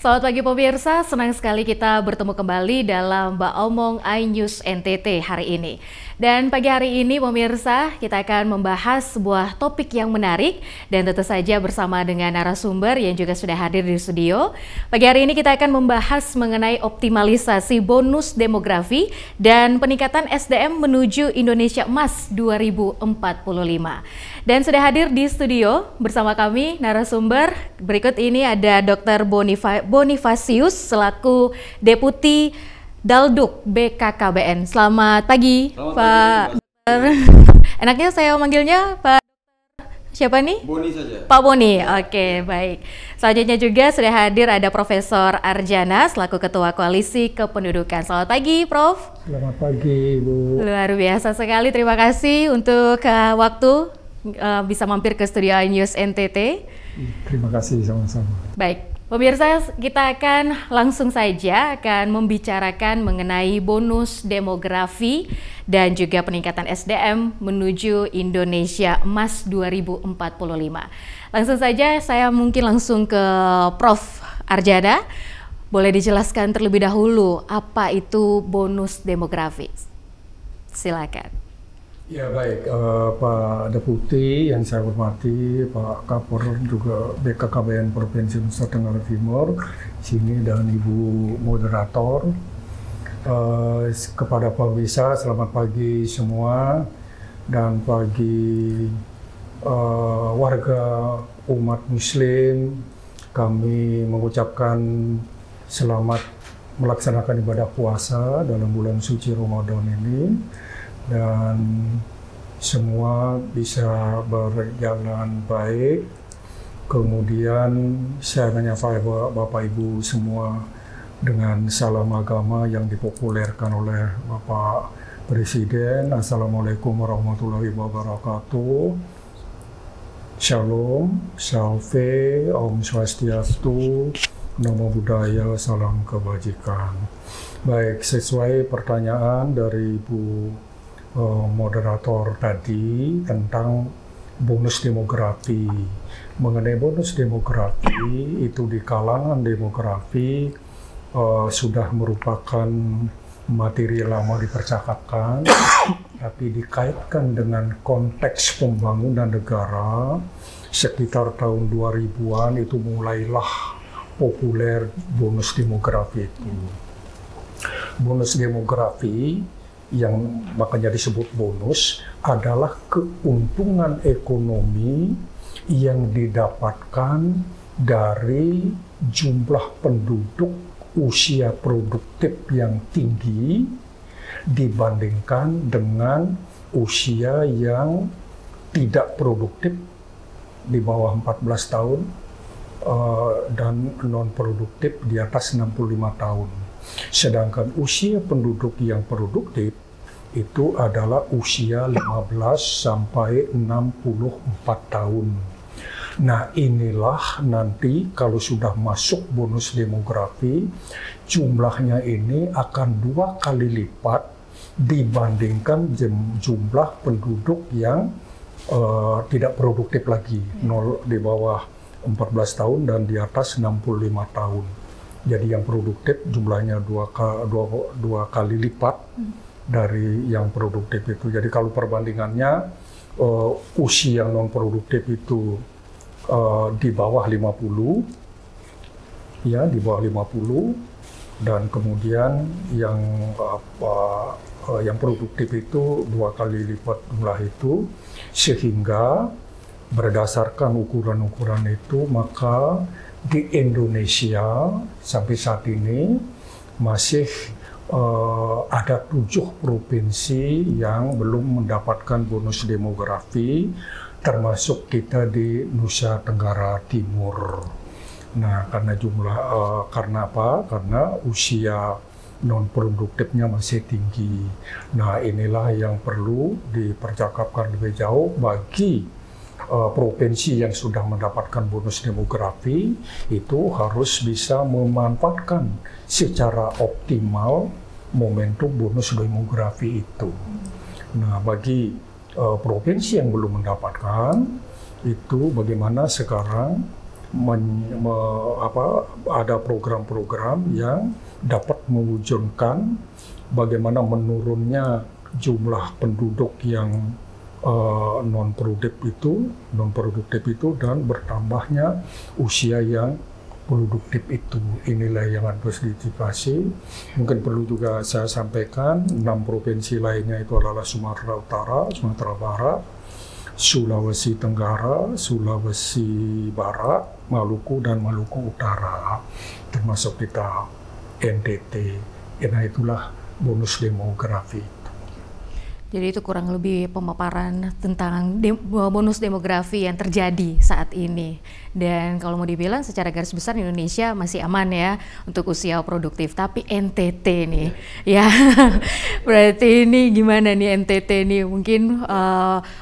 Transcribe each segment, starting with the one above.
Selamat pagi pemirsa, senang sekali kita bertemu kembali dalam Mbak Omong iNews NTT hari ini. Dan pagi hari ini pemirsa, kita akan membahas sebuah topik yang menarik dan tentu saja bersama dengan narasumber yang juga sudah hadir di studio. Pagi hari ini kita akan membahas mengenai optimalisasi bonus demografi dan peningkatan SDM menuju Indonesia Emas 2045. Dan sudah hadir di studio bersama kami narasumber. Berikut ini ada Dr. Bonifasius selaku Deputi Dalduk BKKBN. Selamat pagi, Pak Dokter. Enaknya saya manggilnya Pak siapa nih? Boni saja. Pak Boni. Oke, baik. Selanjutnya juga sudah hadir ada Profesor Arjana selaku Ketua Koalisi Kependudukan. Selamat pagi, Prof. Selamat pagi, Bu. Luar biasa sekali. Terima kasih untuk waktu bisa mampir ke studio iNews NTT. Terima kasih sama-sama. Baik, pemirsa, kita akan langsung saja membicarakan mengenai bonus demografi dan juga peningkatan SDM menuju Indonesia Emas 2045. Langsung saja saya mungkin langsung ke Prof. Arjana. Boleh dijelaskan terlebih dahulu apa itu bonus demografi? Silakan. Ya baik, Pak Deputi yang saya hormati, Pak Kapor juga BKKBN Provinsi Nusa Tenggara Timur, sini dan Ibu Moderator. Kepada Pak Bisa, selamat pagi semua dan pagi warga umat Muslim. Kami mengucapkan selamat melaksanakan ibadah puasa dalam bulan suci Ramadan ini. Dan semua bisa berjalan baik. Kemudian saya menyapa Bapak Ibu semua dengan salam agama yang dipopulerkan oleh Bapak Presiden. Assalamualaikum warahmatullahi wabarakatuh. Shalom, Salve, Om Swastiastu, Namo Buddhaya, salam kebajikan. Baik, sesuai pertanyaan dari Ibu moderator tadi tentang bonus demografi. Mengenai bonus demografi itu di kalangan demografi sudah merupakan materi lama dipercakapkan, tapi dikaitkan dengan konteks pembangunan negara sekitar tahun 2000-an itu mulailah populer bonus demografi itu. Bonus demografi yang makanya disebut bonus adalah keuntungan ekonomi yang didapatkan dari jumlah penduduk usia produktif yang tinggi dibandingkan dengan usia yang tidak produktif di bawah 14 tahun dan non produktif di atas 65 tahun. Sedangkan usia penduduk yang produktif itu adalah usia 15 sampai 64 tahun. Nah, inilah nanti kalau sudah masuk bonus demografi, jumlahnya ini akan 2 kali lipat dibandingkan jumlah penduduk yang tidak produktif lagi, di bawah 14 tahun dan di atas 65 tahun. Jadi yang produktif jumlahnya dua kali lipat dari yang produktif itu. Jadi kalau perbandingannya usia non produktif itu di bawah 50, ya di bawah 50, dan kemudian yang produktif itu 2 kali lipat jumlah itu, sehingga berdasarkan ukuran-ukuran itu maka di Indonesia sampai saat ini masih ada 7 provinsi yang belum mendapatkan bonus demografi, termasuk kita di Nusa Tenggara Timur. Nah, karena apa? Karena usia non produktifnya masih tinggi. Nah, inilah yang perlu dipercakapkan lebih jauh bagi provinsi yang sudah mendapatkan bonus demografi itu harus bisa memanfaatkan secara optimal momentum bonus demografi itu. Nah, bagi provinsi yang belum mendapatkan itu bagaimana sekarang ada program-program yang dapat mewujudkan bagaimana menurunnya jumlah penduduk yang non produktif itu dan bertambahnya usia yang produktif itu. Inilah yang harus diantisipasi. Mungkin perlu juga saya sampaikan 6 provinsi lainnya itu adalah Sumatera Utara, Sumatera Barat, Sulawesi Tenggara, Sulawesi Barat, Maluku, dan Maluku Utara, termasuk kita NTT. Nah, itulah bonus demografi. Jadi itu kurang lebih pemaparan tentang bonus demografi yang terjadi saat ini. Dan kalau mau dibilang secara garis besar Indonesia masih aman ya untuk usia produktif. Tapi NTT nih, ya berarti ini gimana nih NTT nih? Mungkin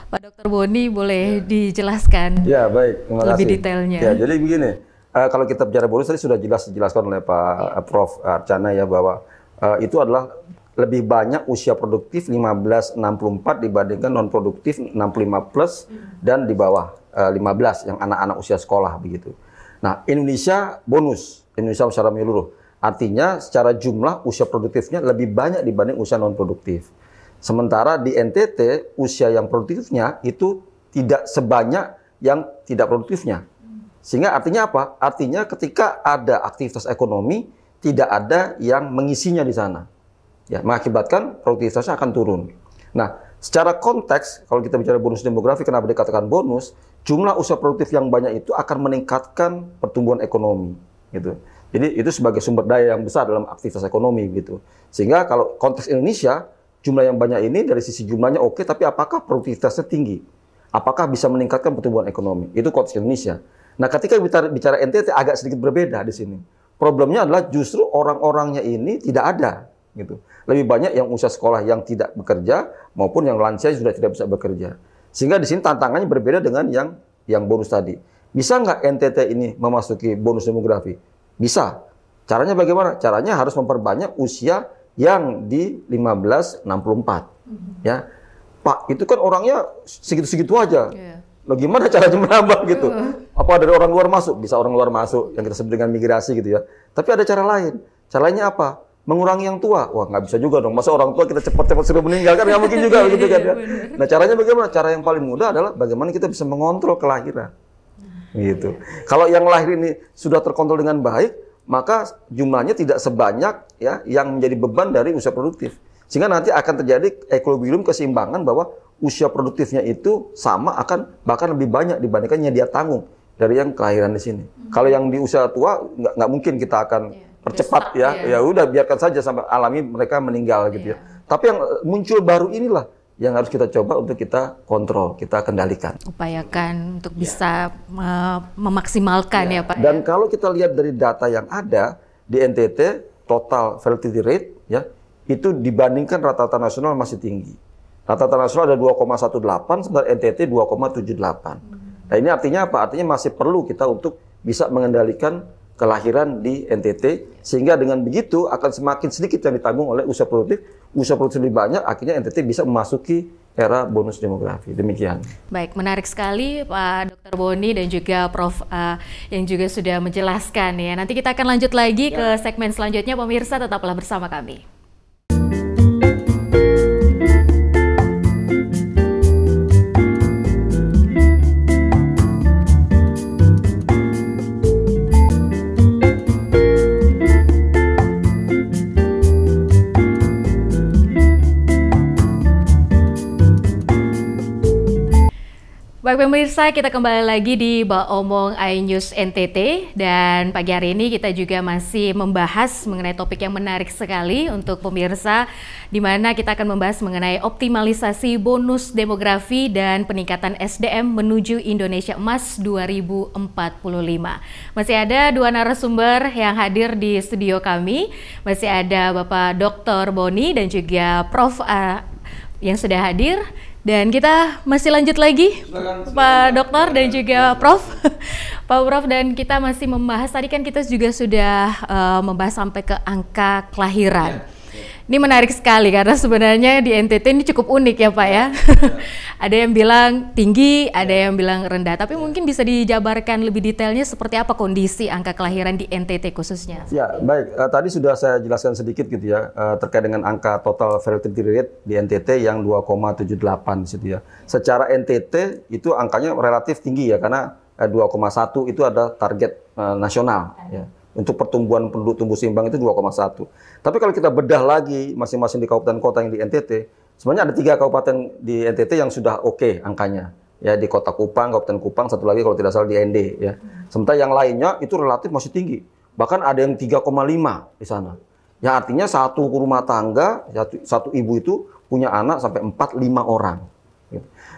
Pak Dr. Boni boleh dijelaskan ya, baik, terima kasih. Lebih detailnya. Ya, jadi begini, kalau kita bicara bonus tadi sudah jelas dijelaskan oleh Pak Prof. Archana ya bahwa itu adalah lebih banyak usia produktif 15-64 dibandingkan non produktif 65 plus dan di bawah 15 yang anak-anak usia sekolah begitu. Nah, Indonesia bonus, Indonesia secara menyeluruh. Artinya secara jumlah usia produktifnya lebih banyak dibanding usia non produktif. Sementara di NTT usia yang produktifnya itu tidak sebanyak yang tidak produktifnya. Sehingga artinya apa? Artinya ketika ada aktivitas ekonomi tidak ada yang mengisinya di sana. Ya, mengakibatkan produktivitasnya akan turun. Nah, secara konteks, kalau kita bicara bonus demografi, kenapa dikatakan bonus? Jumlah usia produktif yang banyak itu akan meningkatkan pertumbuhan ekonomi, gitu. Jadi itu sebagai sumber daya yang besar dalam aktivitas ekonomi, gitu. Sehingga kalau konteks Indonesia, jumlah yang banyak ini dari sisi jumlahnya oke, tapi apakah produktivitasnya tinggi? Apakah bisa meningkatkan pertumbuhan ekonomi? Itu konteks Indonesia. Nah, ketika bicara NTT agak sedikit berbeda di sini. Problemnya adalah justru orang-orangnya ini tidak ada, gitu. Lebih banyak yang usia sekolah yang tidak bekerja maupun yang lansia sudah tidak bisa bekerja. Sehingga di sini tantangannya berbeda dengan yang bonus tadi. Bisa nggak NTT ini memasuki bonus demografi? Bisa. Caranya bagaimana? Caranya harus memperbanyak usia yang di 15-64. Ya, Pak, itu kan orangnya segitu-segitu aja. Loh, gimana caranya menambah gitu? Apa dari orang luar masuk? Bisa orang luar masuk yang kita sebut dengan migrasi gitu ya. Tapi ada cara lain. Caranya apa? Mengurangi yang tua. Wah, nggak bisa juga dong. Masa orang tua kita cepat-cepat sudah meninggal kan nggak mungkin juga begitu kan ya. Nah, caranya bagaimana? Cara yang paling mudah adalah bagaimana kita bisa mengontrol kelahiran. Gitu. Kalau yang lahir ini sudah terkontrol dengan baik, maka jumlahnya tidak sebanyak ya yang menjadi beban dari usia produktif. Sehingga nanti akan terjadi equilibrium, keseimbangan bahwa usia produktifnya itu sama akan bahkan lebih banyak dibandingkan yang dia tanggung dari yang kelahiran di sini. Kalau yang di usia tua nggak mungkin kita akan percepat ya udah biarkan saja sampai alami mereka meninggal gitu ya. Tapi yang muncul baru inilah yang harus kita coba untuk kita kontrol, kita kendalikan. Upayakan untuk bisa memaksimalkan ya Pak. Dan kalau kita lihat dari data yang ada di NTT total fertility rate ya itu dibandingkan rata-rata nasional masih tinggi. Rata-rata nasional ada 2,18, sementara NTT 2,78. Nah ini artinya apa? Artinya masih perlu kita untuk bisa mengendalikan kelahiran di NTT, sehingga dengan begitu akan semakin sedikit yang ditanggung oleh usia produktif lebih banyak, akhirnya NTT bisa memasuki era bonus demografi. Demikian. Baik, menarik sekali Pak Dr. Boni dan juga Prof. Yang juga sudah menjelaskan ya. Nanti kita akan lanjut lagi ke segmen selanjutnya, pemirsa tetaplah bersama kami. Baik pemirsa, kita kembali lagi di Baomong iNews NTT dan pagi hari ini kita juga masih membahas mengenai topik yang menarik sekali untuk pemirsa, di mana kita akan membahas mengenai optimalisasi bonus demografi dan peningkatan SDM menuju Indonesia Emas 2045. Masih ada dua narasumber yang hadir di studio kami, masih ada Bapak Dr. Boni dan juga Prof. Yang sudah hadir. Dan kita masih lanjut lagi, Pak Dokter dan juga Prof. Pak Prof, dan kita masih membahas, tadi kan kita juga sudah membahas sampai ke angka kelahiran. Ini menarik sekali karena sebenarnya di NTT ini cukup unik ya Pak ya. Ada yang bilang tinggi, ada yang bilang rendah. Tapi mungkin bisa dijabarkan lebih detailnya seperti apa kondisi angka kelahiran di NTT khususnya. Ya, baik. Tadi sudah saya jelaskan sedikit gitu ya, terkait dengan angka total fertility rate di NTT yang 2,78 di situ ya. Secara NTT itu angkanya relatif tinggi ya, karena 2,1 itu ada target nasional ya. Untuk pertumbuhan penduduk tumbuh seimbang itu 2,1. Tapi kalau kita bedah lagi masing-masing di kabupaten kota yang di NTT, sebenarnya ada 3 kabupaten di NTT yang sudah oke angkanya. Ya, di Kota Kupang, Kabupaten Kupang, satu lagi kalau tidak salah di ND ya. Sementara yang lainnya itu relatif masih tinggi. Bahkan ada yang 3,5 di sana. Ya artinya satu rumah tangga, satu ibu itu punya anak sampai 4-5 orang.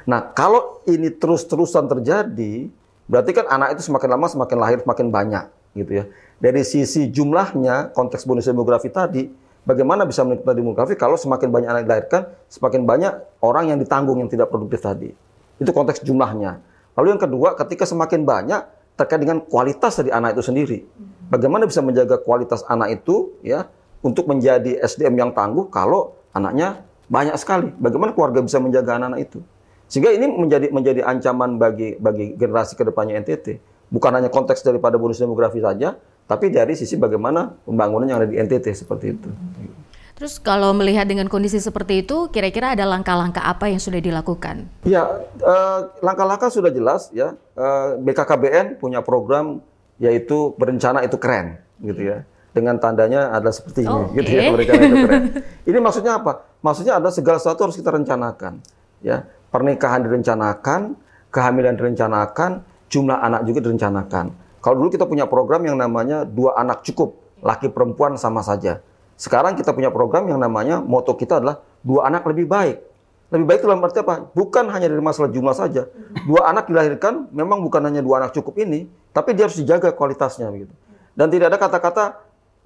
Nah, kalau ini terus-terusan terjadi, berarti kan anak itu semakin lama semakin lahir semakin banyak gitu ya. Dari sisi jumlahnya, konteks bonus demografi tadi, bagaimana bisa menikmati demografi kalau semakin banyak anak dilahirkan, semakin banyak orang yang ditanggung yang tidak produktif tadi. Itu konteks jumlahnya. Lalu yang kedua, ketika semakin banyak, terkait dengan kualitas dari anak itu sendiri. Bagaimana bisa menjaga kualitas anak itu ya untuk menjadi SDM yang tangguh kalau anaknya banyak sekali. Bagaimana keluarga bisa menjaga anak-anak itu? Sehingga ini menjadi ancaman bagi generasi kedepannya NTT. Bukan hanya konteks daripada bonus demografi saja, tapi dari sisi bagaimana pembangunan yang ada di NTT seperti itu. Terus kalau melihat dengan kondisi seperti itu, kira-kira ada langkah-langkah apa yang sudah dilakukan? Ya, langkah-langkah sudah jelas ya. BKKBN punya program yaitu berencana itu keren, gitu ya. Dengan tandanya adalah seperti ini, gitu ya. Berencana itu keren. Ini maksudnya apa? Maksudnya ada segala sesuatu harus kita rencanakan, ya. Pernikahan direncanakan, kehamilan direncanakan, jumlah anak juga direncanakan. Kalau dulu kita punya program yang namanya 2 anak cukup, laki perempuan sama saja. Sekarang kita punya program yang namanya, moto kita adalah 2 anak lebih baik. Lebih baik itu dalam arti apa? Bukan hanya dari masalah jumlah saja. 2 anak dilahirkan, memang bukan hanya 2 anak cukup ini, tapi dia harus dijaga kualitasnya. Begitu. Dan tidak ada kata-kata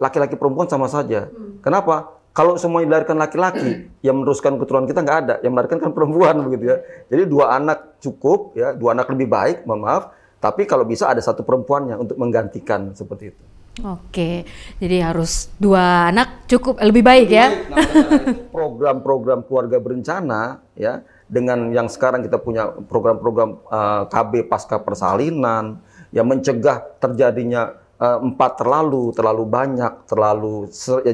laki-laki perempuan sama saja. Kenapa? Kalau semua dilahirkan laki-laki, yang meneruskan keturunan kita nggak ada. Yang melahirkan kan perempuan, begitu ya. Jadi 2 anak cukup, ya, 2 anak lebih baik, mohon maaf. Tapi kalau bisa ada 1 perempuannya untuk menggantikan seperti itu. Oke, jadi harus 2 anak cukup lebih baik ya. Program-program keluarga berencana, ya, dengan yang sekarang kita punya program-program KB pasca persalinan, yang mencegah terjadinya 4 terlalu banyak,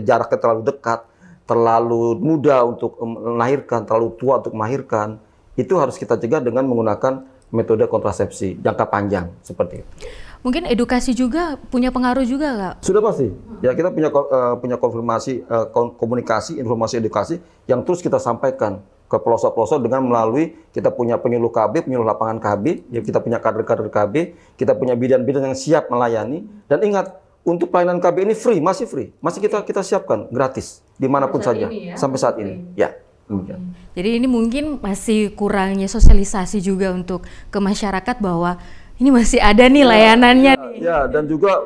jaraknya terlalu dekat, terlalu muda untuk melahirkan, terlalu tua untuk melahirkan, itu harus kita cegah dengan menggunakan metode kontrasepsi jangka panjang seperti itu. Mungkin edukasi juga punya pengaruh juga nggak? Sudah pasti. Ya kita punya konfirmasi, komunikasi, informasi edukasi yang terus kita sampaikan ke pelosok-pelosok dengan melalui kita punya penyuluh KB, penyuluh lapangan KB, ya kita punya kader-kader KB, kita punya bidan-bidan yang siap melayani. Dan ingat, untuk pelayanan KB ini free, masih kita siapkan gratis dimanapun saja ya? Sampai saat ini. Ya. Jadi ini mungkin masih kurangnya sosialisasi juga untuk ke masyarakat bahwa ini masih ada nih layanannya. Ya, dan juga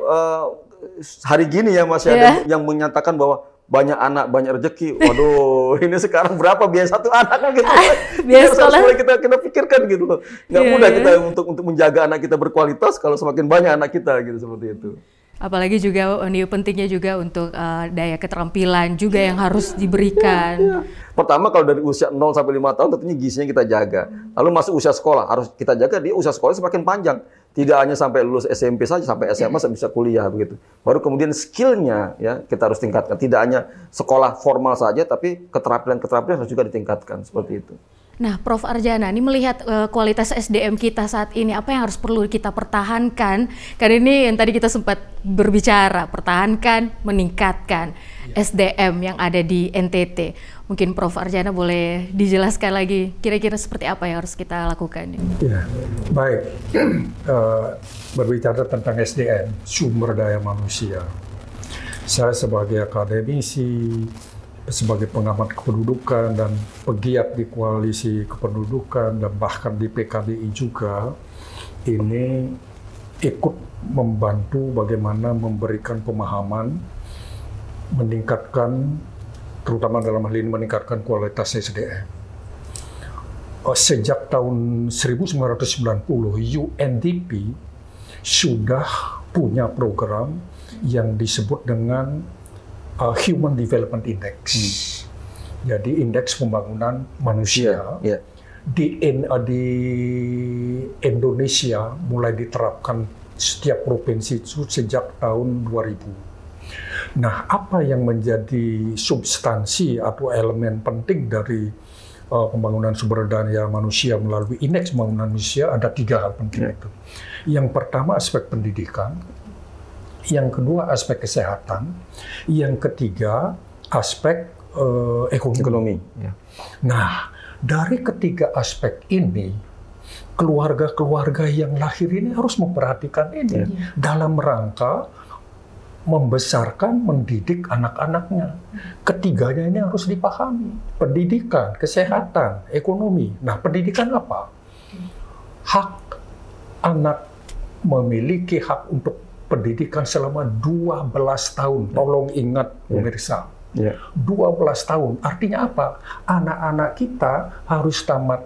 hari gini ya masih ada yang menyatakan bahwa banyak anak, banyak rezeki. Waduh, ini sekarang berapa biaya 1 anak gitu. Biaya sekolah. Mulai kita pikirkan gitu loh. Nggak mudah kita untuk menjaga anak kita berkualitas kalau semakin banyak anak kita gitu seperti itu. Apalagi juga ini pentingnya juga untuk daya keterampilan juga yang harus diberikan. Pertama kalau dari usia 0 sampai 5 tahun tentunya gizinya kita jaga. Lalu masuk usia sekolah harus kita jaga, dia usia sekolah semakin panjang. Tidak hanya sampai lulus SMP saja, sampai SMA bisa kuliah begitu. Baru kemudian skillnya ya kita harus tingkatkan. Tidak hanya sekolah formal saja, tapi keterampilan harus juga ditingkatkan seperti itu. Nah, Prof. Arjana, ini melihat kualitas SDM kita saat ini, apa yang harus perlu kita pertahankan? Karena ini yang tadi kita sempat berbicara, pertahankan, meningkatkan SDM yang ada di NTT. Mungkin Prof. Arjana boleh dijelaskan lagi, kira-kira seperti apa yang harus kita lakukan? Ya, baik. Berbicara tentang SDM, sumber daya manusia. Saya sebagai akademisi, sebagai pengamat kependudukan dan pegiat di koalisi kependudukan dan bahkan di PKBI juga, ini ikut membantu bagaimana memberikan pemahaman, meningkatkan, terutama dalam hal ini meningkatkan kualitas SDM. Sejak tahun 1990, UNDP sudah punya program yang disebut dengan Human Development Index. Jadi indeks pembangunan manusia Ya. di Indonesia mulai diterapkan setiap provinsi itu sejak tahun 2000. Nah, apa yang menjadi substansi atau elemen penting dari pembangunan sumber daya manusia melalui indeks pembangunan manusia ada 3 hal penting itu. Yang pertama aspek pendidikan, yang kedua aspek kesehatan, yang ketiga aspek ekonomi. Ya. Nah, dari ketiga aspek ini, keluarga-keluarga yang lahir ini harus memperhatikan ini dalam rangka membesarkan, mendidik anak-anaknya. Ketiganya ini harus dipahami. Pendidikan, kesehatan, ekonomi. Nah, pendidikan apa? Hak anak memiliki hak untuk pendidikan selama 12 tahun. Tolong ingat, pemirsa. 12 tahun. Artinya apa? Anak-anak kita harus tamat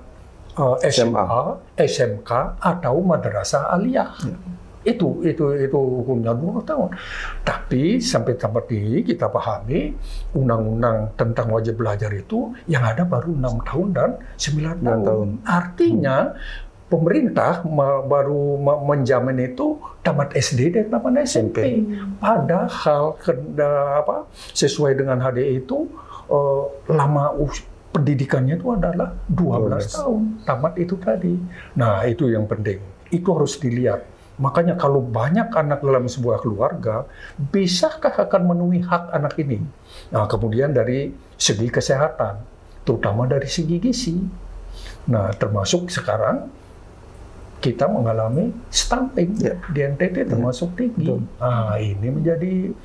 SMA, SMK, atau madrasah aliyah. Itu hukumnya 20 tahun. Tapi sampai tempat ini kita pahami undang-undang tentang wajib belajar itu yang ada baru 6 tahun dan 9 tahun. Artinya pemerintah baru menjamin itu tamat SD dan tamat SMP. Padahal sesuai dengan HDI itu lama pendidikannya itu adalah 12 tahun. Tamat itu tadi. Nah, itu yang penting. Itu harus dilihat. Makanya kalau banyak anak dalam sebuah keluarga, bisakah akan memenuhi hak anak ini? Nah, kemudian dari segi kesehatan, terutama dari segi gizi. Nah, termasuk sekarang kita mengalami stunting di NTT termasuk tinggi. Nah, ini menjadi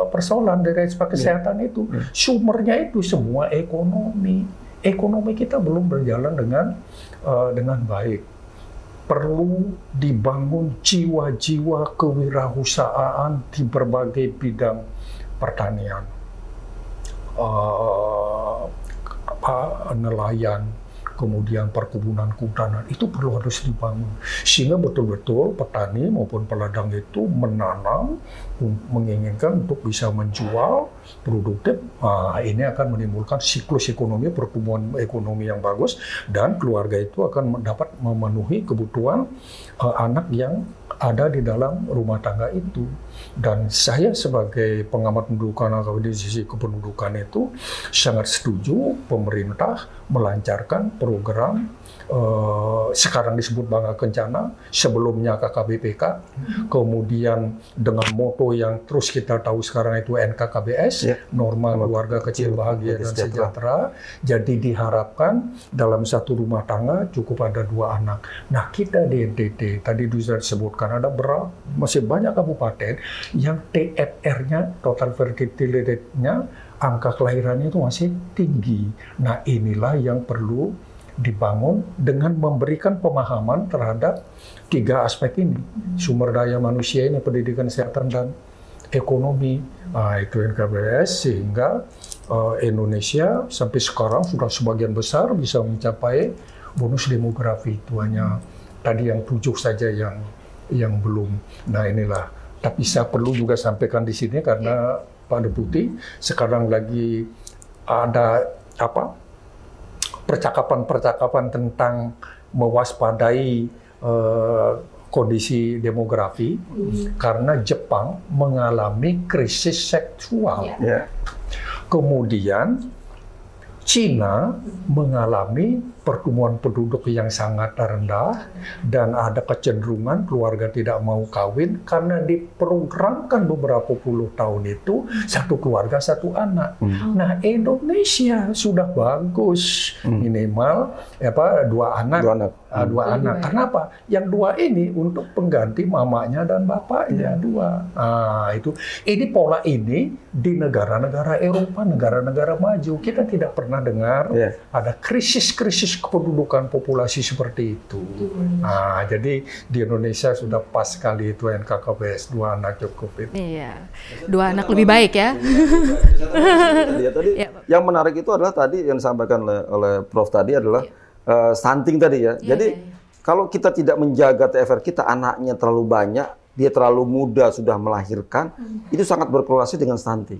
persoalan dari aspek kesehatan itu. Sumbernya itu semua ekonomi. Ekonomi kita belum berjalan dengan baik. Perlu dibangun jiwa-jiwa kewirausahaan di berbagai bidang pertanian, nelayan, kemudian perkebunan kehutanan, itu perlu harus dibangun. Sehingga betul-betul petani maupun peladang itu menanam, menginginkan untuk bisa menjual produktif. Nah, ini akan menimbulkan siklus ekonomi, pertumbuhan ekonomi yang bagus, dan keluarga itu akan dapat memenuhi kebutuhan anak yang ada di dalam rumah tangga itu. Dan saya sebagai pengamat pendudukan dari sisi kependudukan itu sangat setuju pemerintah melancarkan program sekarang disebut Bangga Kencana, sebelumnya KKBPK, kemudian dengan moto yang terus kita tahu sekarang itu NKKBS, Norma Keluarga Kecil Bahagia dan Sejahtera. Jadi diharapkan dalam satu rumah tangga cukup ada 2 anak. Nah, kita di NTT tadi sudah disebutkan ada masih banyak kabupaten yang TFR-nya, total fertility rate-nya, angka kelahirannya itu masih tinggi. Nah, inilah yang perlu dibangun dengan memberikan pemahaman terhadap 3 aspek ini. Sumber daya manusia ini, pendidikan, kesehatan, dan ekonomi. Nah, itu NKBS, sehingga Indonesia sampai sekarang sudah sebagian besar bisa mencapai bonus demografi. Itu hanya tadi yang 7 saja yang belum. Nah, inilah. Tapi saya perlu juga sampaikan di sini karena Pak Deputi sekarang lagi ada percakapan tentang mewaspadai kondisi demografi karena Jepang mengalami krisis seksual. Kemudian Cina mengalami pertumbuhan penduduk yang sangat rendah dan ada kecenderungan keluarga tidak mau kawin karena diprogramkan beberapa puluh tahun itu 1 keluarga 1 anak. Nah, Indonesia sudah bagus, minimal 2 anak. 2 anak. Kenapa? Yang 2 ini untuk pengganti mamanya dan bapaknya 2. Nah, itu. Ini pola ini di negara-negara Eropa, negara-negara maju. Kita tidak pernah dengar ada krisis kependudukan populasi seperti itu. Nah, jadi di Indonesia sudah pas sekali itu NKKBS 2 anak cukup itu. Iya, 2 anak lebih baik ya. Yang menarik itu adalah tadi yang disampaikan oleh Prof tadi adalah stunting tadi ya. Jadi kalau kita tidak menjaga TFR kita, anaknya terlalu banyak, dia terlalu muda sudah melahirkan, itu sangat berkorelasi dengan stunting.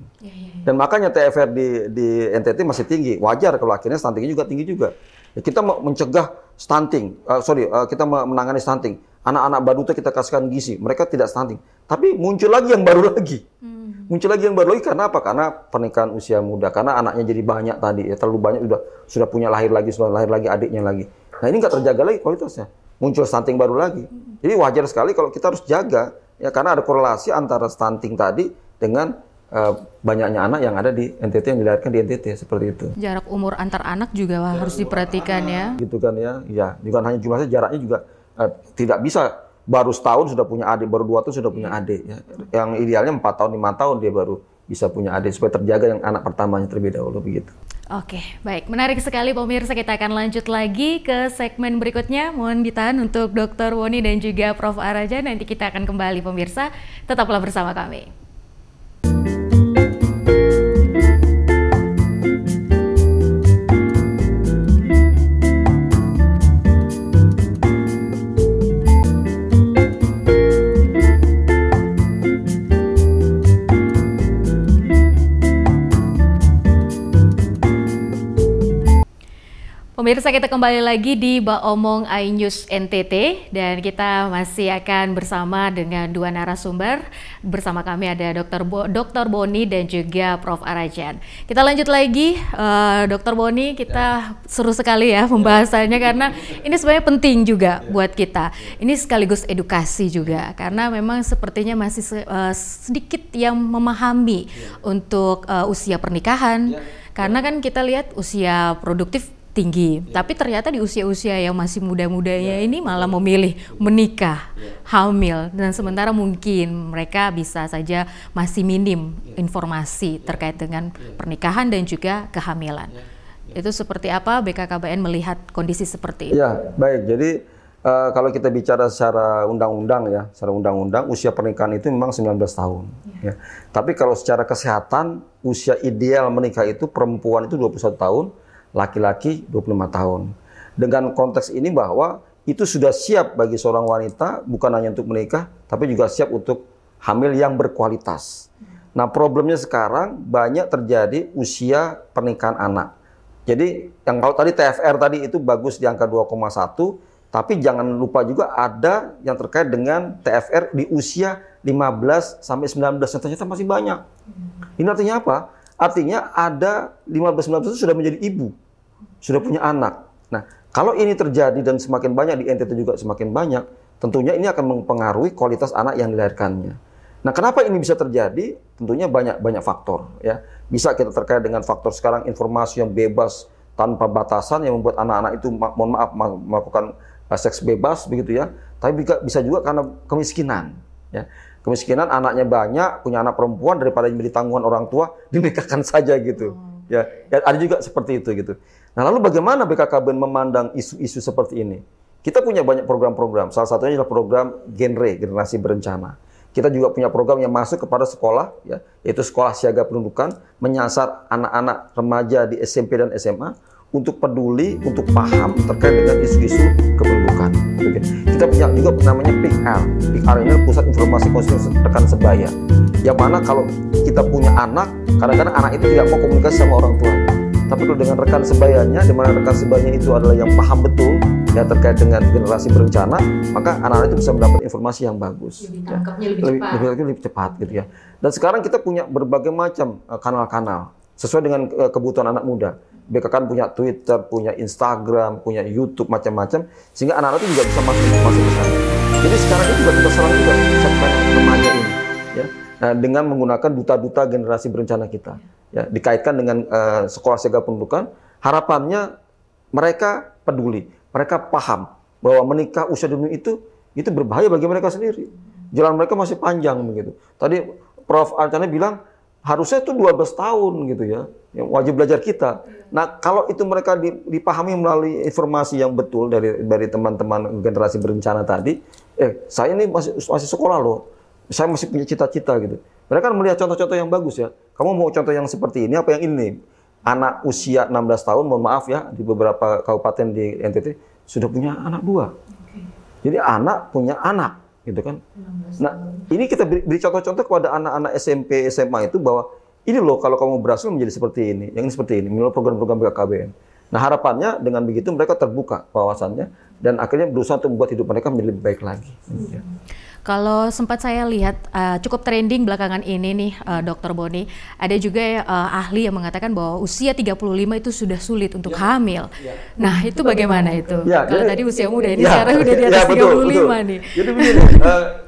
Dan makanya TFR di NTT masih tinggi. Wajar kalau akhirnya stuntingnya juga tinggi juga. Ya, kita mau mencegah stunting, kita menangani stunting. Anak-anak balita kita kasihkan gizi, mereka tidak stunting. Tapi muncul lagi yang baru lagi. Muncul lagi yang baru lagi karena apa? Karena pernikahan usia muda. Karena anaknya jadi banyak tadi, ya, terlalu banyak sudah punya lahir lagi adiknya lagi. Nah ini nggak terjaga lagi kualitasnya. Muncul stunting baru lagi. Jadi wajar sekali kalau kita harus jaga, ya karena ada korelasi antara stunting tadi dengan banyaknya anak yang ada di NTT, yang dilahirkan di NTT, seperti itu. Jarak umur antar anak juga harus diperhatikan ya. Gitu kan ya. Ya, bukan hanya jumlahnya, jaraknya juga tidak bisa baru setahun sudah punya adik, baru 2 tahun sudah punya adik. Ya. Yang idealnya 4 tahun, 5 tahun dia baru bisa punya adik supaya terjaga yang anak pertamanya terlebih dahulu begitu. Oke, baik. Menarik sekali pemirsa, kita akan lanjut lagi ke segmen berikutnya. Mohon ditahan untuk Dr. Woni dan juga Prof. Araja. Nanti kita akan kembali pemirsa. Tetaplah bersama kami. Pemirsa, kita kembali lagi di Baomong iNews NTT dan kita masih akan bersama dengan dua narasumber. Bersama kami ada Dr. Boni dan juga Prof. Arajan. Kita lanjut lagi, Dr. Boni, kita seru sekali ya pembahasannya karena ini sebenarnya penting juga buat kita. Ini sekaligus edukasi juga karena memang sepertinya masih sedikit yang memahami untuk usia pernikahan. Karena kan kita lihat usia produktif tinggi, tapi ternyata di usia-usia yang masih muda-mudanya ini malah memilih menikah, hamil, dan sementara mungkin mereka bisa saja masih minim informasi terkait dengan pernikahan dan juga kehamilan. Itu seperti apa BKKBN melihat kondisi seperti itu? Ya, baik. Jadi kalau kita bicara secara undang-undang ya, secara undang-undang usia pernikahan itu memang 19 tahun. Ya. Tapi kalau secara kesehatan usia ideal menikah itu perempuan itu 21 tahun, laki-laki 25 tahun. Dengan konteks ini bahwa itu sudah siap bagi seorang wanita, bukan hanya untuk menikah, tapi juga siap untuk hamil yang berkualitas. Nah, problemnya sekarang banyak terjadi usia pernikahan anak. Jadi, yang kalau tadi TFR tadi itu bagus di angka 2,1, tapi jangan lupa juga ada yang terkait dengan TFR di usia 15 sampai 19, yang ternyata masih banyak. Ini artinya apa? Artinya ada 15-19 itu sudah menjadi ibu, sudah punya anak. Nah, kalau ini terjadi dan semakin banyak di NTT juga semakin banyak, tentunya ini akan mempengaruhi kualitas anak yang dilahirkannya. Nah, kenapa ini bisa terjadi? Tentunya banyak faktor. Ya, bisa kita terkait dengan faktor sekarang informasi yang bebas tanpa batasan yang membuat anak-anak itu, mohon maaf, melakukan seks bebas begitu ya. Tapi bisa juga karena kemiskinan. Ya. Kemiskinan, anaknya banyak, punya anak perempuan, daripada menjadi tanggungan orang tua, dinikahkan saja gitu. Ya, ada juga seperti itu gitu. Nah, lalu bagaimana BKKBN memandang isu-isu seperti ini? Kita punya banyak program-program. Salah satunya adalah program generasi berencana. Kita juga punya program yang masuk kepada sekolah, ya, yaitu sekolah siaga pendidikan, menyasar anak-anak remaja di SMP dan SMA untuk peduli, untuk paham terkait dengan isu-isu kependudukan. Kita punya juga namanya PIKR. PIKR ini Pusat Informasi Konstitusi Rekan Sebaya. Yang mana kalau kita punya anak, kadang-kadang anak itu tidak mau komunikasi sama orang tua. Tapi kalau dengan rekan sebayanya, di mana rekan sebayanya itu adalah yang paham betul ya terkait dengan generasi berencana, maka anak-anak itu bisa mendapat informasi yang bagus. Lebih cepat gitu ya. Dan sekarang kita punya berbagai macam kanal-kanal sesuai dengan kebutuhan anak muda. BKKBN punya Twitter, punya Instagram, punya YouTube, macam-macam, sehingga anak-anak itu juga bisa masuk ke sana. Jadi sekarang itu juga kita serang juga segmen remaja ini, ya, dengan menggunakan duta-duta generasi berencana kita, ya, dikaitkan dengan sekolah siaga pendidikan. Harapannya mereka peduli, mereka paham bahwa menikah usia dini itu berbahaya bagi mereka sendiri. Jalan mereka masih panjang begitu. Tadi Prof. Arcana bilang harusnya itu 12 tahun gitu ya, yang wajib belajar kita. Nah, kalau itu mereka dipahami melalui informasi yang betul dari teman-teman generasi berencana tadi, saya ini masih sekolah loh, saya masih punya cita-cita gitu. Mereka kan melihat contoh-contoh yang bagus ya. Kamu mau contoh yang seperti ini apa yang ini? Anak usia 16 tahun, mohon maaf ya, di beberapa kabupaten di NTT sudah punya anak 2. Jadi anak punya anak. gitu kan. Nah, ini kita beri contoh-contoh kepada anak-anak SMP, SMA itu bahwa ini loh kalau kamu berhasil menjadi seperti ini, yang ini seperti ini, melalui program-program BKKBN. Nah, harapannya dengan begitu mereka terbuka wawasannya dan akhirnya berusaha untuk membuat hidup mereka menjadi lebih baik lagi. Kalau sempat saya lihat cukup trending belakangan ini nih Dr. Boni, ada juga ahli yang mengatakan bahwa usia 35 itu sudah sulit untuk hamil. Nah, itu bagaimana itu? Kalau tadi usia muda ini sekarang udah di atas 35 nih. Jadi begini,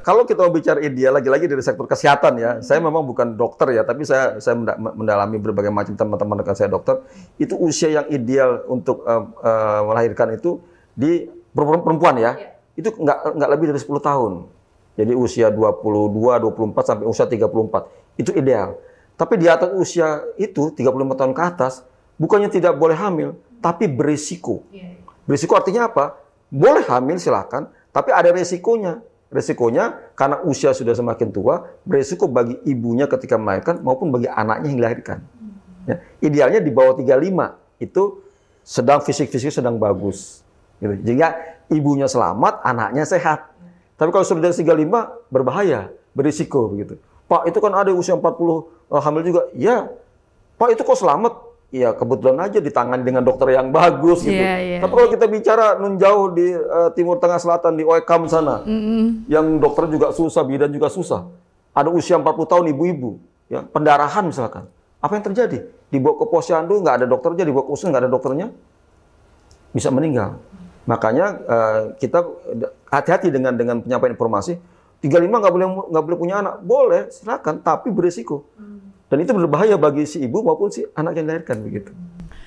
kalau kita mau bicara ideal lagi-lagi dari sektor kesehatan ya, saya memang bukan dokter ya, tapi saya mendalami berbagai macam teman-teman rekan saya dokter, itu usia yang ideal untuk melahirkan itu di perempuan ya, itu nggak lebih dari 10 tahun. Jadi usia 22, 24 sampai usia 34 itu ideal. Tapi di atas usia itu 35 tahun ke atas bukannya tidak boleh hamil, tapi berisiko. Berisiko artinya apa? Boleh hamil silakan, tapi ada resikonya. Resikonya karena usia sudah semakin tua, berisiko bagi ibunya ketika melahirkan maupun bagi anaknya yang dilahirkan. Ya, idealnya di bawah 35 itu sedang fisik-fisik sedang bagus. Gitu. Jika ibunya selamat, anaknya sehat. Tapi kalau sudah dari 35, berbahaya, berisiko begitu. Pak, itu kan ada usia 40 hamil juga. Ya, Pak itu kok selamat? Ya, kebetulan aja ditangani dengan dokter yang bagus gitu. Tapi kalau kita bicara jauh di Timur Tengah Selatan, di Oekam sana, yang dokter juga susah, bidan juga susah. Ada usia 40 tahun ibu-ibu, ya, pendarahan misalkan. Apa yang terjadi? Dibawa ke posyandu, nggak ada dokternya, dibawa ke puskesmas, nggak ada dokternya, bisa meninggal. Makanya kita hati-hati dengan penyampaian informasi. 35 nggak boleh punya anak, boleh silakan, tapi berisiko. Dan itu berbahaya bagi si ibu maupun si anak yang dilahirkan begitu.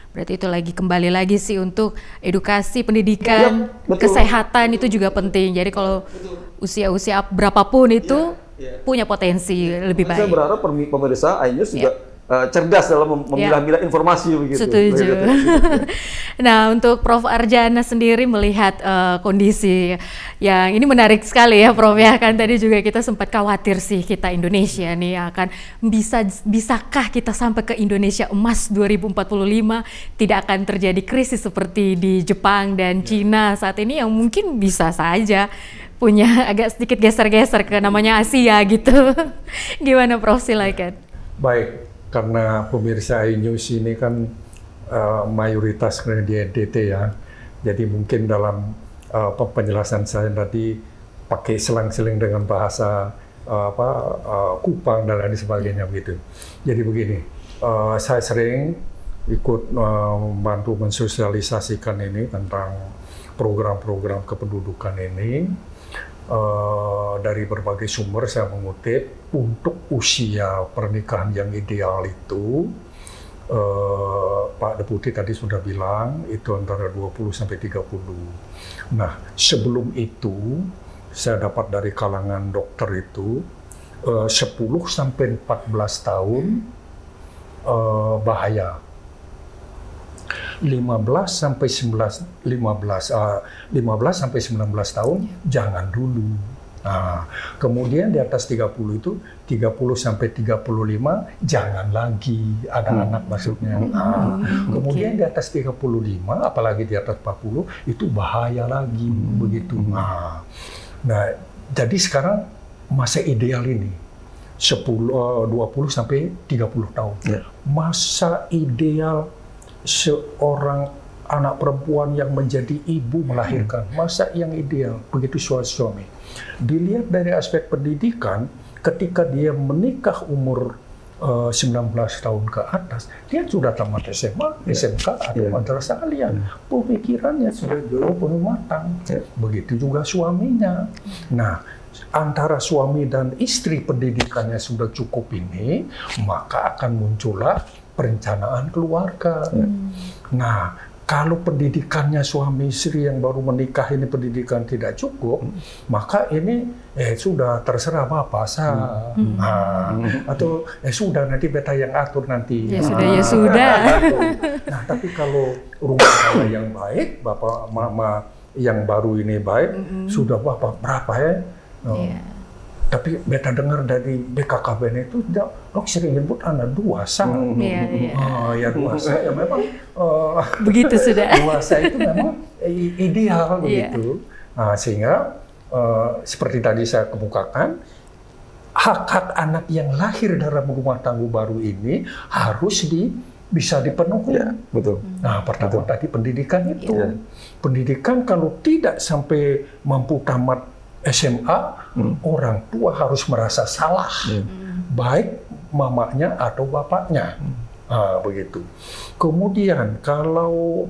Berarti itu kembali lagi sih untuk edukasi, pendidikan, kesehatan itu juga penting. Jadi kalau usia-usia berapapun itu punya potensi lebih baik. Saya berharap pemirsa iNews juga cerdas dalam memilah-milah informasi begitu. Setuju. Nah, untuk Prof. Arjana sendiri melihat kondisi yang ini menarik sekali ya, Prof. Ya kan tadi juga kita sempat khawatir sih kita Indonesia nih akan bisakah kita sampai ke Indonesia emas 2045 tidak akan terjadi krisis seperti di Jepang dan Cina saat ini yang mungkin bisa saja punya agak sedikit geser-geser ke namanya Asia gitu. Gimana Prof, silakan. Baik. Karena pemirsa iNews ini kan mayoritas di NTT ya, jadi mungkin dalam penjelasan saya tadi pakai selang-seling dengan bahasa Kupang dan lain sebagainya begitu. Jadi begini, saya sering ikut membantu mensosialisasikan ini tentang program-program kependudukan ini. Dari berbagai sumber saya mengutip untuk usia pernikahan yang ideal itu Pak Deputi tadi sudah bilang itu antara 20 sampai 30. Nah, sebelum itu saya dapat dari kalangan dokter itu 10 sampai 14 tahun bahaya. 15 sampai 19 tahun jangan dulu. Nah, kemudian di atas 30 itu 30 sampai 35 jangan lagi ada anak maksudnya. Nah, kemudian di atas 35 apalagi di atas 40 itu bahaya lagi begitu. Nah, jadi sekarang masa ideal ini 20 sampai 30 tahun. Masa ideal seorang anak perempuan yang menjadi ibu melahirkan, masa yang ideal begitu suami. Dilihat dari aspek pendidikan, ketika dia menikah umur 19 tahun ke atas, dia sudah tamat SMA, SMK atau madrasah aliyah. Pemikirannya sudah jauh penuh matang. Begitu juga suaminya. Nah, antara suami dan istri pendidikannya sudah cukup ini, maka akan muncullah perencanaan keluarga. Nah, kalau pendidikannya suami istri yang baru menikah ini pendidikan tidak cukup, maka ini sudah terserah Bapak sah. Atau sudah nanti beta yang atur nanti. Ya sudah. Nah, tapi kalau rumah tangga yang baik, Bapak Mama yang baru ini baik, sudah Bapak berapa ya? Tapi beta dengar dari BKKBN itu sering nyebut anak dewasa. Ya dewasa ya memang begitu sudah. Dewasa itu memang ideal begitu. Nah, sehingga seperti tadi saya kemukakan, hak-hak anak yang lahir dalam rumah tangga baru ini harus bisa dipenuhi. Ya, betul. Nah, pertama tadi pendidikan itu. Ya. Pendidikan kalau tidak sampai mampu tamat SMA, orang tua harus merasa salah. Baik mamanya atau bapaknya. Nah, begitu. Kemudian kalau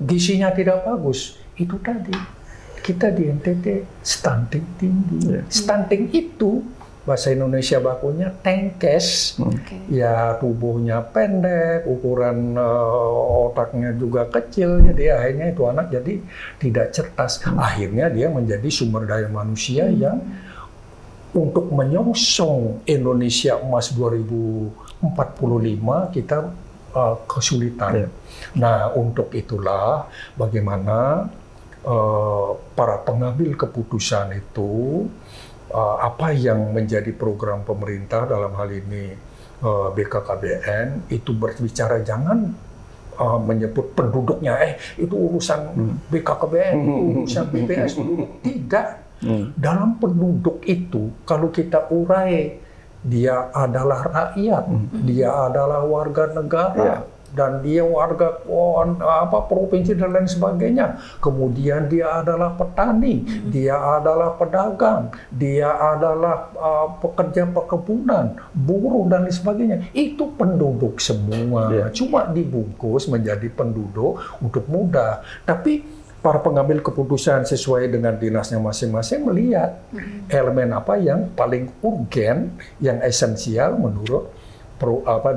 gizinya tidak bagus, itu tadi kita di NTT stunting tinggi. Stunting itu bahasa Indonesia bakunya tengkes, ya tubuhnya pendek, ukuran otaknya juga kecil, jadi akhirnya itu anak jadi tidak cerdas. Akhirnya dia menjadi sumber daya manusia yang untuk menyongsong Indonesia Emas 2045 kita kesulitan. Nah, untuk itulah bagaimana para pengambil keputusan itu apa yang menjadi program pemerintah dalam hal ini BKKBN itu berbicara jangan menyebut penduduknya itu urusan BKKBN, itu urusan BPS, tidak. Dalam penduduk itu kalau kita urai dia adalah rakyat, dia adalah warga negara, dan dia warga provinsi dan lain sebagainya. Kemudian dia adalah petani, dia adalah pedagang, dia adalah pekerja perkebunan, buruh dan lain sebagainya. Itu penduduk semua. Cuma dibungkus menjadi penduduk untuk mudah. Tapi para pengambil keputusan sesuai dengan dinasnya masing-masing melihat elemen apa yang paling urgen, yang esensial menurut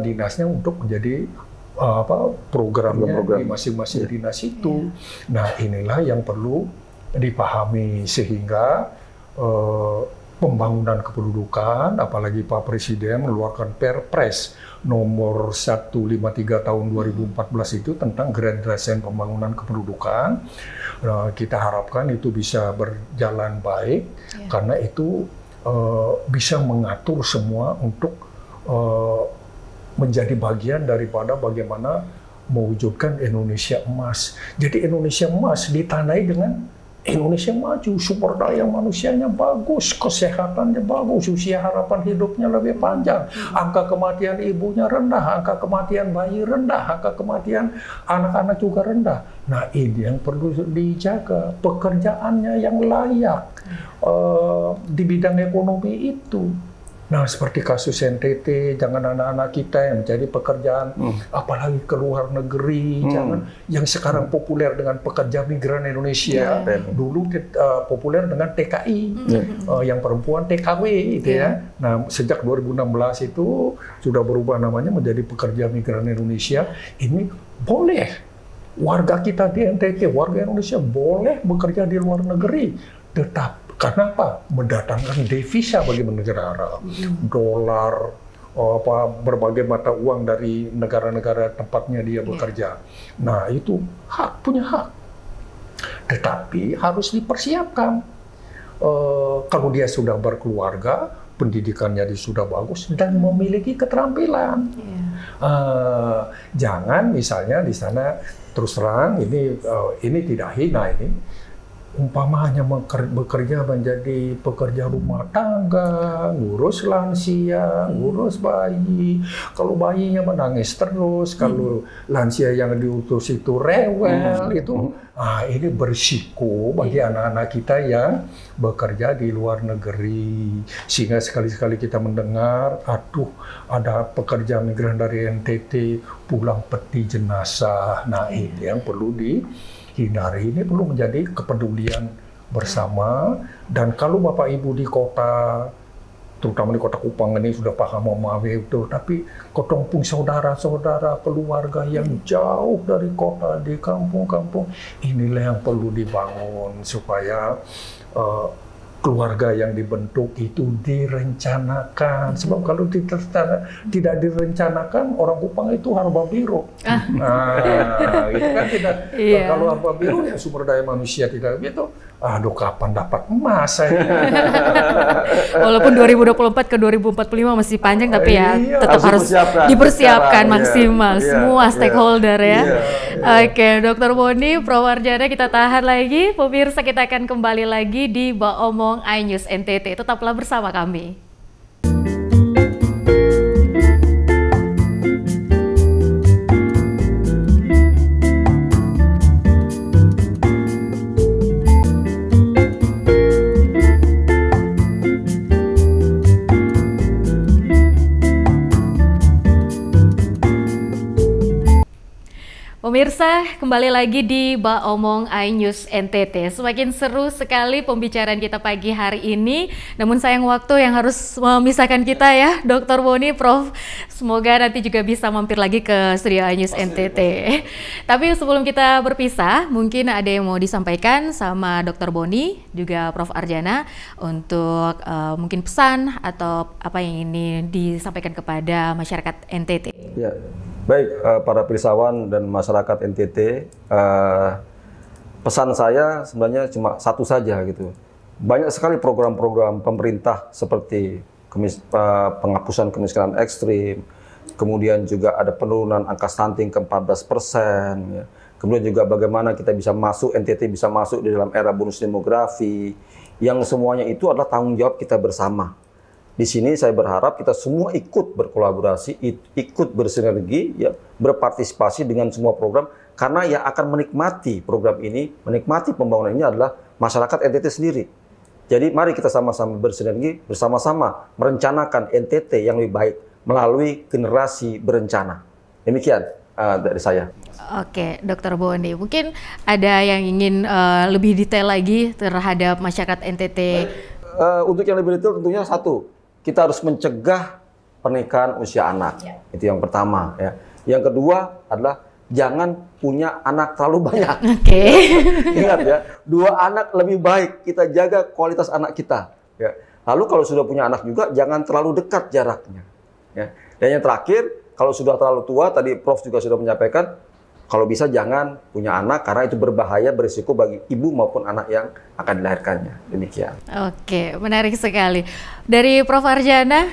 dinasnya untuk menjadi programnya di masing-masing dinas itu. Nah, inilah yang perlu dipahami sehingga pembangunan kependudukan, apalagi Pak Presiden mengeluarkan Perpres nomor 153 tahun 2014 itu tentang gradasi pembangunan kependudukan. Kita harapkan itu bisa berjalan baik karena itu bisa mengatur semua untuk menjadi bagian daripada bagaimana mewujudkan Indonesia emas. Jadi Indonesia emas ditandai dengan Indonesia maju, sumber daya manusianya bagus, kesehatannya bagus, usia harapan hidupnya lebih panjang, angka kematian ibunya rendah, angka kematian bayi rendah, angka kematian anak-anak juga rendah. Nah, ini yang perlu dijaga, pekerjaannya yang layak di bidang ekonomi itu. Nah, seperti kasus NTT, jangan anak-anak kita yang mencari pekerjaan, apalagi ke luar negeri, jangan yang sekarang populer dengan pekerja migran Indonesia, dulu populer dengan TKI, yang perempuan TKW, gitu ya. Nah, sejak 2016 itu sudah berubah namanya menjadi pekerja migran Indonesia. Ini boleh warga kita di NTT, warga Indonesia boleh bekerja di luar negeri, tetap. Karena apa? Mendatangkan devisa bagi negara, dolar, berbagai mata uang dari negara-negara tempatnya dia bekerja. Nah, itu punya hak. Tetapi harus dipersiapkan. Kalau dia sudah berkeluarga, pendidikannya dia sudah bagus dan memiliki keterampilan. Jangan misalnya di sana terus terang ini tidak hina ini. Umpama hanya bekerja menjadi pekerja rumah tangga, ngurus lansia, ngurus bayi. Kalau bayinya menangis terus, kalau lansia yang diutus itu rewel, ini berisiko bagi anak-anak kita yang bekerja di luar negeri. Sehingga sekali-sekali kita mendengar, ada pekerja migran dari NTT pulang peti jenazah. Nah, ini yang perlu hindari. Ini perlu menjadi kepedulian bersama. Dan kalau Bapak Ibu di kota, terutama di kota Kupang ini sudah paham itu, tapi ketemu saudara-saudara, keluarga yang jauh dari kota, di kampung-kampung, inilah yang perlu dibangun supaya keluarga yang dibentuk itu direncanakan. Sebab kalau tidak direncanakan, orang Kupang itu harba biru. Nah, itu kan tidak. Kalau harba biru ya sumber daya manusia tidak begitu. Aduh, kapan dapat emas saya? Walaupun 2024 ke 2045 masih panjang, tapi ya tetap harus dipersiapkan maksimal semua stakeholder ya. Oke, Dokter Boni, Prof Arjana, kita tahan lagi. Pemirsa, kita akan kembali lagi di Baomong iNews NTT. Tetaplah bersama kami. Pemirsa, kembali lagi di Baomong iNews NTT. Semakin seru sekali pembicaraan kita pagi hari ini. Namun sayang waktu yang harus memisahkan kita ya, Dr. Boni, Prof. Semoga nanti juga bisa mampir lagi ke studio iNews NTT. Tapi sebelum kita berpisah, mungkin ada yang mau disampaikan sama Dr. Boni, juga Prof. Arjana, untuk mungkin pesan atau apa yang ini disampaikan kepada masyarakat NTT. Ya. Baik, para pilsawan dan masyarakat NTT, pesan saya sebenarnya cuma satu saja gitu. Banyak sekali program-program pemerintah seperti penghapusan kemiskinan ekstrim, kemudian juga ada penurunan angka stunting ke 14%, ya. Kemudian juga bagaimana kita bisa masuk, NTT bisa masuk di dalam era bonus demografi, yang semuanya itu adalah tanggung jawab kita bersama. Di sini saya berharap kita semua ikut berkolaborasi, ikut bersinergi, ya, berpartisipasi dengan semua program, karena yang akan menikmati program ini, menikmati pembangunan ini adalah masyarakat NTT sendiri. Jadi mari kita sama-sama bersinergi, bersama-sama merencanakan NTT yang lebih baik melalui generasi berencana. Demikian dari saya. Oke, Dr. Boni, mungkin ada yang ingin lebih detail lagi terhadap masyarakat NTT. Untuk yang lebih detail tentunya satu, kita harus mencegah pernikahan usia anak. Itu yang pertama. Ya. Yang kedua adalah jangan punya anak terlalu banyak. Oke. Ingat ya, 2 anak lebih baik. Kita jaga kualitas anak kita. Ya. Lalu kalau sudah punya anak juga, jangan terlalu dekat jaraknya. Ya. Dan yang terakhir, kalau sudah terlalu tua, tadi Prof juga sudah menyampaikan, kalau bisa jangan punya anak karena itu berbahaya, berisiko bagi ibu maupun anak yang akan dilahirkannya. Demikian. Oke, menarik sekali. Dari Prof Arjana,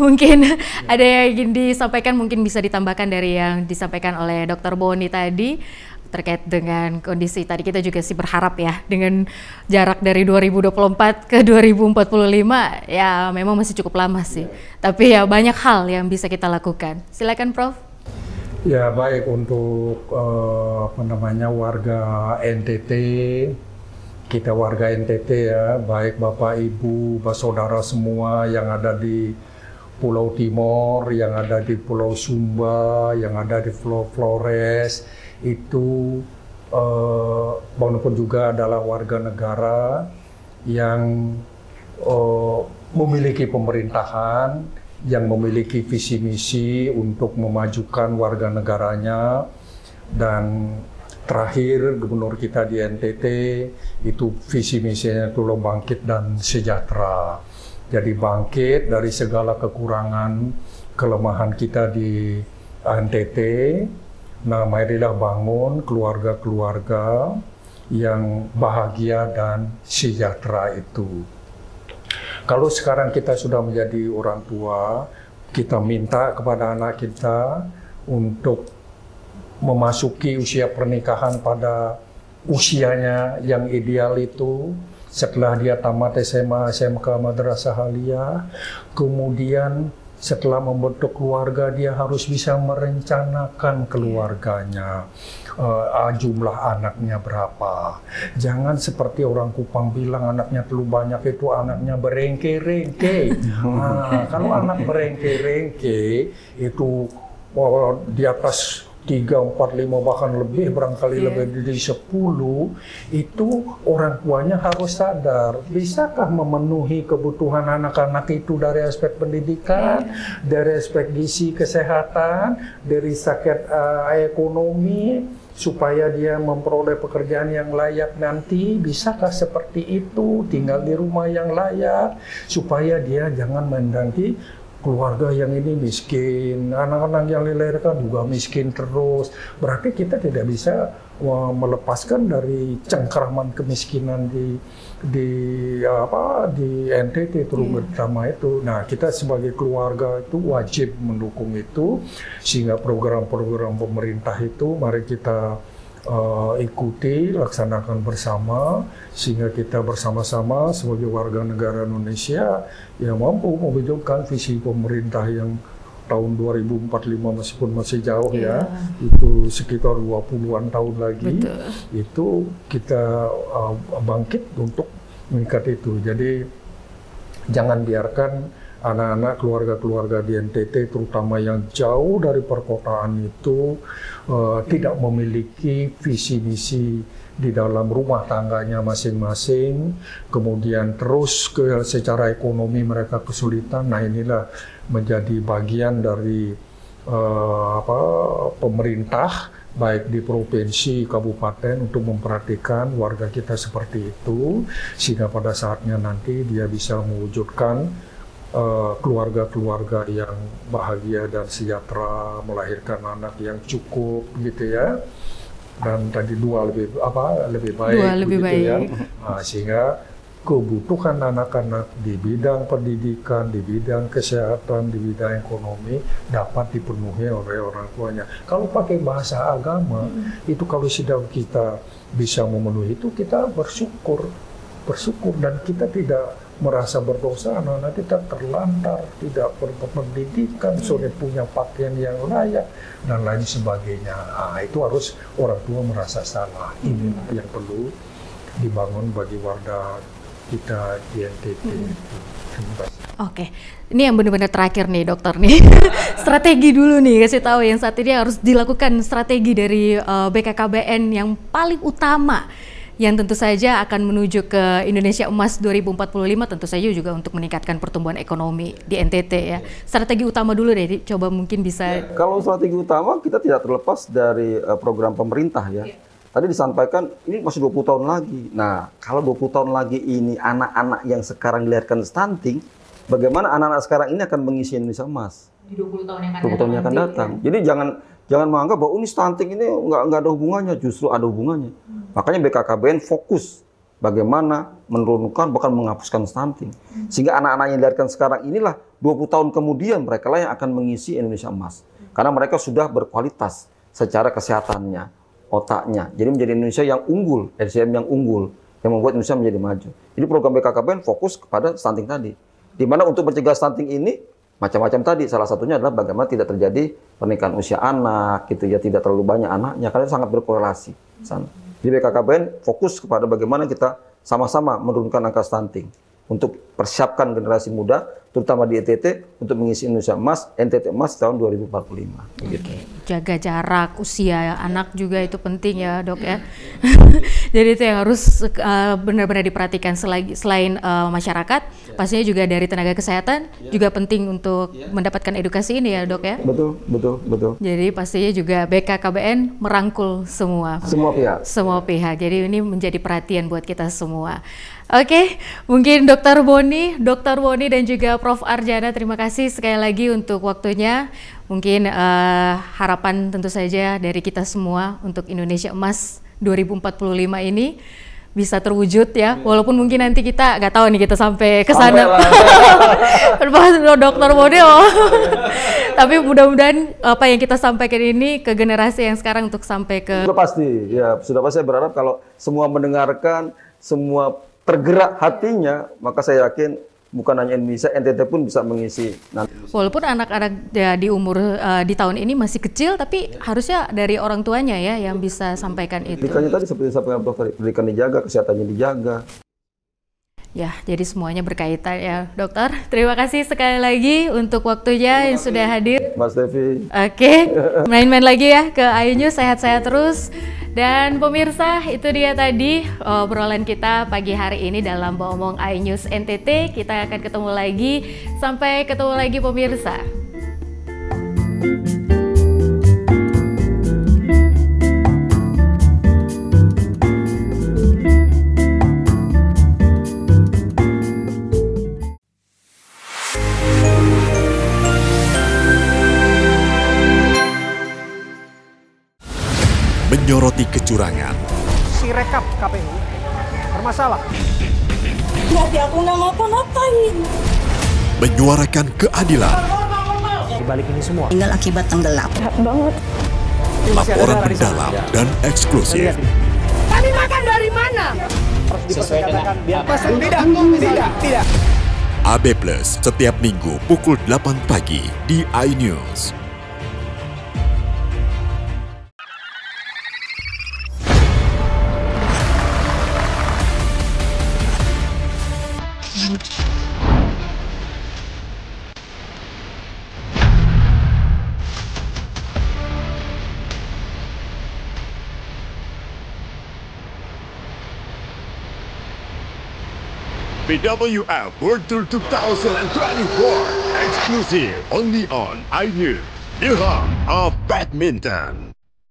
mungkin ada yang ingin disampaikan, mungkin bisa ditambahkan dari yang disampaikan oleh Dr. Boni tadi terkait dengan kondisi tadi. Kita juga sih berharap ya dengan jarak dari 2024 ke 2045 ya memang masih cukup lama sih. Tapi ya banyak hal yang bisa kita lakukan. Silakan Prof. Ya baik, untuk warga NTT, kita warga NTT ya, baik Bapak Ibu, saudara semua yang ada di Pulau Timor, yang ada di Pulau Sumba, yang ada di Pulau Flores, itu maupun juga adalah warga negara yang memiliki pemerintahan, yang memiliki visi misi untuk memajukan warga negaranya. Dan terakhir gubernur kita di NTT itu visi misinya itu bangkit dan sejahtera. Jadi bangkit dari segala kekurangan, kelemahan kita di NTT. Nah, marilah bangun keluarga-keluarga yang bahagia dan sejahtera itu. Kalau sekarang kita sudah menjadi orang tua, kita minta kepada anak kita untuk memasuki usia pernikahan pada usianya yang ideal itu, setelah dia tamat SMA, SMK, Madrasah Aliyah, kemudian setelah membentuk keluarga dia harus bisa merencanakan keluarganya, jumlah anaknya berapa. Jangan seperti orang Kupang bilang anaknya terlalu banyak, itu anaknya berengke-rengke. Nah, kalau anak berengke-rengke itu di atas 3, 4, 5 bahkan lebih, barangkali lebih dari 10, itu orang tuanya harus sadar, bisakah memenuhi kebutuhan anak-anak itu dari aspek pendidikan, dari aspek gizi kesehatan, dari sakit ekonomi, supaya dia memperoleh pekerjaan yang layak nanti. Bisakah seperti itu, tinggal di rumah yang layak, supaya dia jangan menanti keluarga yang ini miskin, anak-anak yang dilahirkan juga miskin terus. Berarti kita tidak bisa melepaskan dari cengkraman kemiskinan di NTT terutama itu. Nah, kita sebagai keluarga itu wajib mendukung itu, sehingga program-program pemerintah itu mari kita ikuti, laksanakan bersama, sehingga kita bersama-sama sebagai warga negara Indonesia yang mampu mewujudkan visi pemerintah yang tahun 2045 meskipun masih jauh ya, itu sekitar 20-an tahun lagi. Betul. Itu kita bangkit untuk meningkat itu. Jadi jangan biarkan anak-anak keluarga-keluarga di NTT terutama yang jauh dari perkotaan itu tidak memiliki visi misi di dalam rumah tangganya masing-masing, kemudian terus secara ekonomi mereka kesulitan. Nah, inilah menjadi bagian dari pemerintah baik di provinsi, kabupaten untuk memperhatikan warga kita seperti itu, sehingga pada saatnya nanti dia bisa mewujudkan keluarga-keluarga yang bahagia dan sejahtera, melahirkan anak yang cukup gitu ya, dan tadi dua lebih baik, dua lebih baik. Ya. Nah, sehingga kebutuhan anak-anak di bidang pendidikan, di bidang kesehatan, di bidang ekonomi dapat dipenuhi oleh orang tuanya. Kalau pakai bahasa agama itu, kalau sudah kita bisa memenuhi itu, kita bersyukur dan kita tidak merasa berdosa. Anak-anak kita terlantar, tidak berpendidikan, sudah punya pakaian yang layak dan lain sebagainya. Nah, itu harus orang tua merasa salah. Ini yang perlu dibangun bagi warga kita di NTT. Terima kasih. Oke, ini yang benar-benar terakhir nih dokter nih. Strategi dulu nih, kasih tahu yang saat ini harus dilakukan strategi dari BKKBN yang paling utama, yang tentu saja akan menuju ke Indonesia Emas 2045, tentu saja juga untuk meningkatkan pertumbuhan ekonomi di NTT ya. Strategi utama dulu deh, coba mungkin bisa. Kalau strategi utama kita tidak terlepas dari program pemerintah ya. Tadi disampaikan ini masih 20 tahun lagi. Nah, kalau 20 tahun lagi ini anak-anak yang sekarang dilahirkan stunting, bagaimana anak-anak sekarang ini akan mengisi Indonesia Emas? Di 20 tahun yang akan datang. Jadi jangan menganggap bahwa ini stunting ini nggak ada hubungannya, justru ada hubungannya. Makanya BKKBN fokus bagaimana menurunkan bahkan menghapuskan stunting. Sehingga anak-anak yang dilahirkan sekarang inilah 20 tahun kemudian mereka lah yang akan mengisi Indonesia Emas. Karena mereka sudah berkualitas secara kesehatannya, otaknya. Jadi menjadi Indonesia yang unggul, SDM yang unggul, yang membuat Indonesia menjadi maju. Jadi program BKKBN fokus kepada stunting tadi. Di mana untuk mencegah stunting ini macam-macam tadi, salah satunya adalah bagaimana tidak terjadi pernikahan usia anak, gitu ya, tidak terlalu banyak anaknya, karena itu sangat berkorelasi. Jadi BKKBN fokus kepada bagaimana kita sama-sama menurunkan angka stunting untuk persiapkan generasi muda, terutama di NTT untuk mengisi Indonesia Emas, NTT Emas tahun 2045. Begitu. Jaga jarak usia anak juga itu penting ya dok ya. Jadi itu yang harus benar-benar diperhatikan selain masyarakat, pastinya juga dari tenaga kesehatan juga penting untuk mendapatkan edukasi ini ya dok ya. Betul. Jadi pastinya juga BKKBN merangkul semua pihak. Jadi ini menjadi perhatian buat kita semua. Oke, mungkin Dr. Boni dan juga Prof. Arjana, terima kasih sekali lagi untuk waktunya. Mungkin harapan tentu saja dari kita semua untuk Indonesia Emas 2045 ini bisa terwujud ya, walaupun mungkin nanti kita nggak tahu nih kita sampai ke sana. Dr. Boni, tapi mudah-mudahan apa yang kita sampaikan ini ke generasi yang sekarang untuk sampai ke. Sudah pasti saya berharap kalau semua mendengarkan, semua tergerak hatinya, maka saya yakin bukan hanya Indonesia, NTT pun bisa mengisi nanti. Walaupun anak-anak di umur di tahun ini masih kecil, tapi harusnya dari orang tuanya ya yang bisa sampaikan itu. Pendidikannya tadi seperti disampaikan dokter, pendidikan dijaga, kesehatannya dijaga. Ya, jadi semuanya berkaitan ya dokter. Terima kasih sekali lagi untuk waktunya yang sudah hadir. Mas Devi. Oke, main-main lagi ya ke Ayu News, sehat-sehat terus. Dan pemirsa, itu dia tadi obrolan kita pagi hari ini dalam Baomong Ayu News NTT. Kita akan ketemu lagi. Sampai ketemu lagi pemirsa. menyoroti kecurangan. Si rekap KPU bermasalah. Tapi aku nggak ngapa-ngapain. Menyuarakan keadilan. Di balik ini semua. Tinggal akibat tenggelam. banget. Laporan mendalam dan eksklusif. Kami makan dari mana? Sesuai dengan tidak. AB Plus setiap minggu pukul 8 pagi di iNews. BWF World Tour 2024 exclusive only on iNews, the hub of badminton.